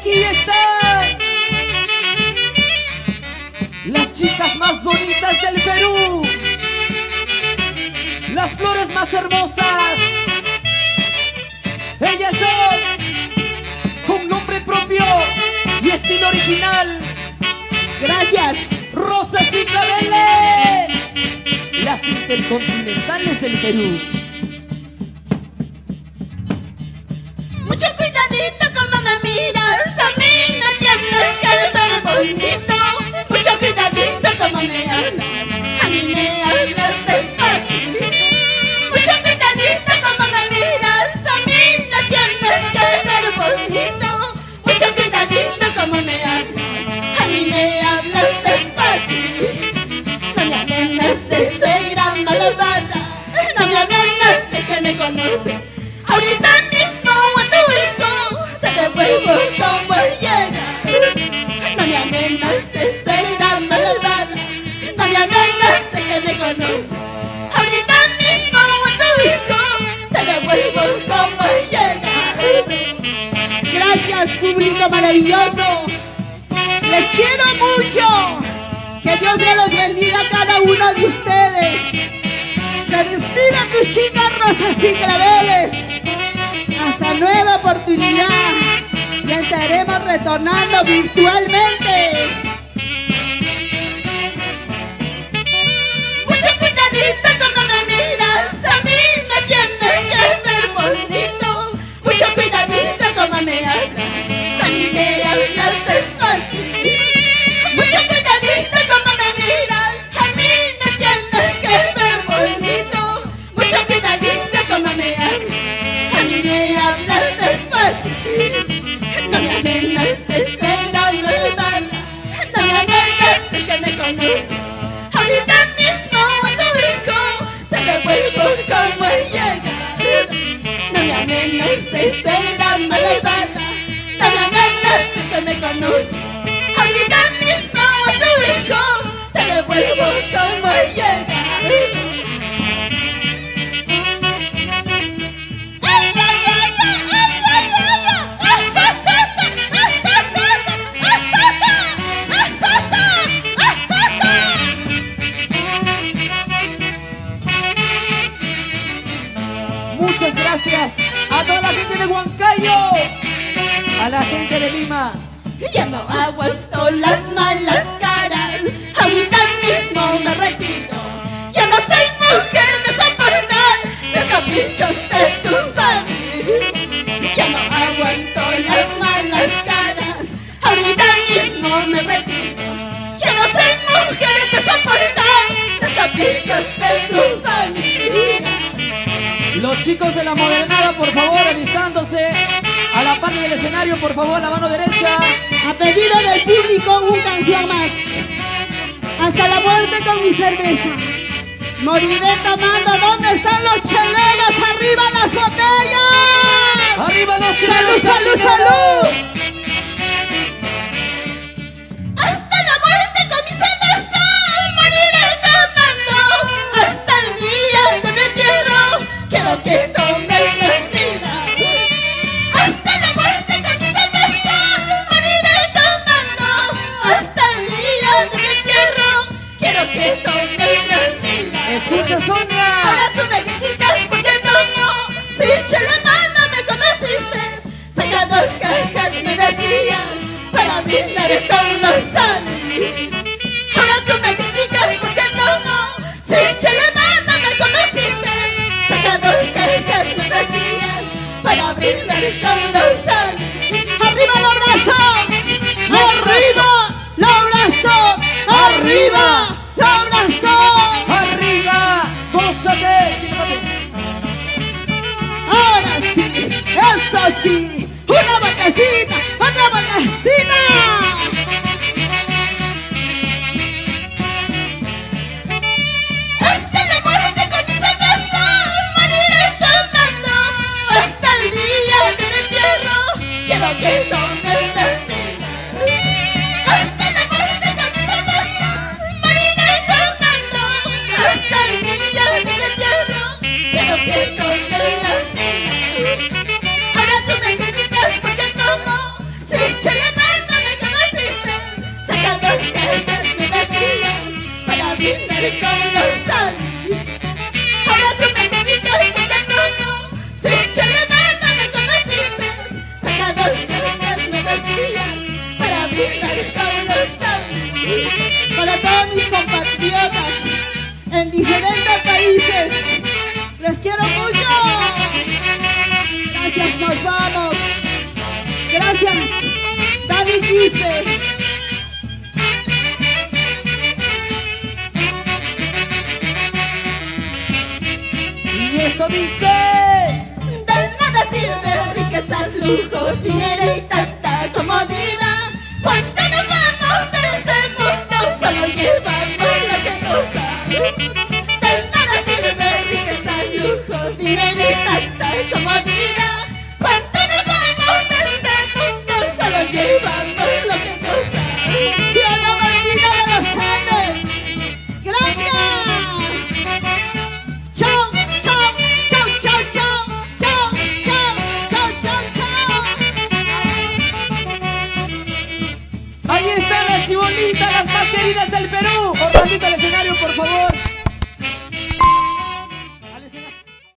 aquí están las chicas más bonitas del Perú, las flores más hermosas. Ellas son con nombre propio y estilo original. Gracias. Rosas y Claveles, las intercontinentales del Perú. Mucho cuidadito como me miras, a mí me tienes que ver bonito. Mucho cuidadito como me hablas, a mí me hablas despacio. Mucho cuidadito como me miras, a mí me tienes que ver bonito. Mucho cuidadito como me hablas, a mí me hablas despacio. No me amenaces, suegra malvada, no me amenaces que me conoces. Ahorita mismo a tu hijo te devuelvo como llega. No me amenaces, suegra malvada, no me amenaces que me conoces. Ahorita mismo a tu hijo te devuelvo como llega. Gracias, público maravilloso. Les quiero mucho. Que Dios me los bendiga a cada uno de ustedes. Se despide tus chicas Rosas y Claveles. Hasta nueva oportunidad. Ya estaremos retornando virtualmente. Mucho cuidadito como me miras, a mí me tienes que ver bonito. Mucho cuidadito como me hablas, a mí me hablas despacio. Mucho cuidadito como me miras, a mí me tienes que ver bonito. Mucho cuidadito como me hablas, a mí me hablas despacio. No me amenaces, suegra malvada, no me amenaces que me conoces. Ahorita mismo a tu hijo te devuelvo como llega. No me amenaces, suegra malvada, no me amenaces que me conoces. Ahorita mismo a tu hijo te devuelvo como llega. Muchas gracias a toda la gente de Huancayo, a la gente de Lima. Ya no aguanto las malas caras, ahorita mismo me retiro. Ya no soy mujer de soportar los caprichos de tu familia. Ya no aguanto las malas caras, ahorita mismo me retiro. Ya no soy mujer de soportar los caprichos de tu familia. Los chicos de la modernada, por favor, alistándose a la parte del escenario, por favor, la mano derecha. A pedido del público, una canción más. Hasta la muerte con mi cerveza. Moriré tomando. ¿Dónde están los cheleros? ¡Arriba las botellas! ¡Arriba los chicos! ¡Salud, salud, salud! Hasta la muerte con mi cerveza. Moriré tomando. Hasta el día de mi entierro. Quiero que tomen mi vida. Hasta la muerte con mi cerveza. Moriré tomando. Hasta el día de mi entierro. Quiero que tomen mi vida. Escucha, Sonia. Ahora tú me criticas porque tomo. Si Chelemán no me conociste, saca 2 cajas me decías para brindar con los amigos. Ahora tú me criticas porque tomo. Si Chelemán no me conociste, saca 2 cajas me decías para brindar con los amigos. ¡Arriba los brazos! ¡Arriba los brazos! ¡Arriba los brazos! ¡Arriba! ¡Gózate! Ahora sí, eso sí, una botecita, otra botecita. Hasta la muerte con mi cerveza, moriré tomando. Hasta el día de mi entierro, quiero que tomen la vida. Hasta la muerte con mi cerveza, moriré tomando. Hasta el día de mi entierro, quiero que tomen la vida. Ahora tú me criticas porque tomo. Si todos mis compatriotas en diferentes países. Les quiero mucho. Gracias, nos vamos. Gracias, Dani Quispe. Y esto dice: De nada sirve riquezas, lujos, dinero y tanta comodidad. Cuando nos vamos de este mundo solo llevamos lo que gozamos. De nada sirve riquezas, lujos, dinero y tanta comodidad. Cuando nos vamos de este mundo solo llevamos lo que gozamos. Cielo Martina de los Andes. Gracias. Chao, chao, chao, chao, chao, chao, chao, chao, chao, chao. ahí están las chibolitas, las más queridas del Perú. Orlandito al escenario, por favor.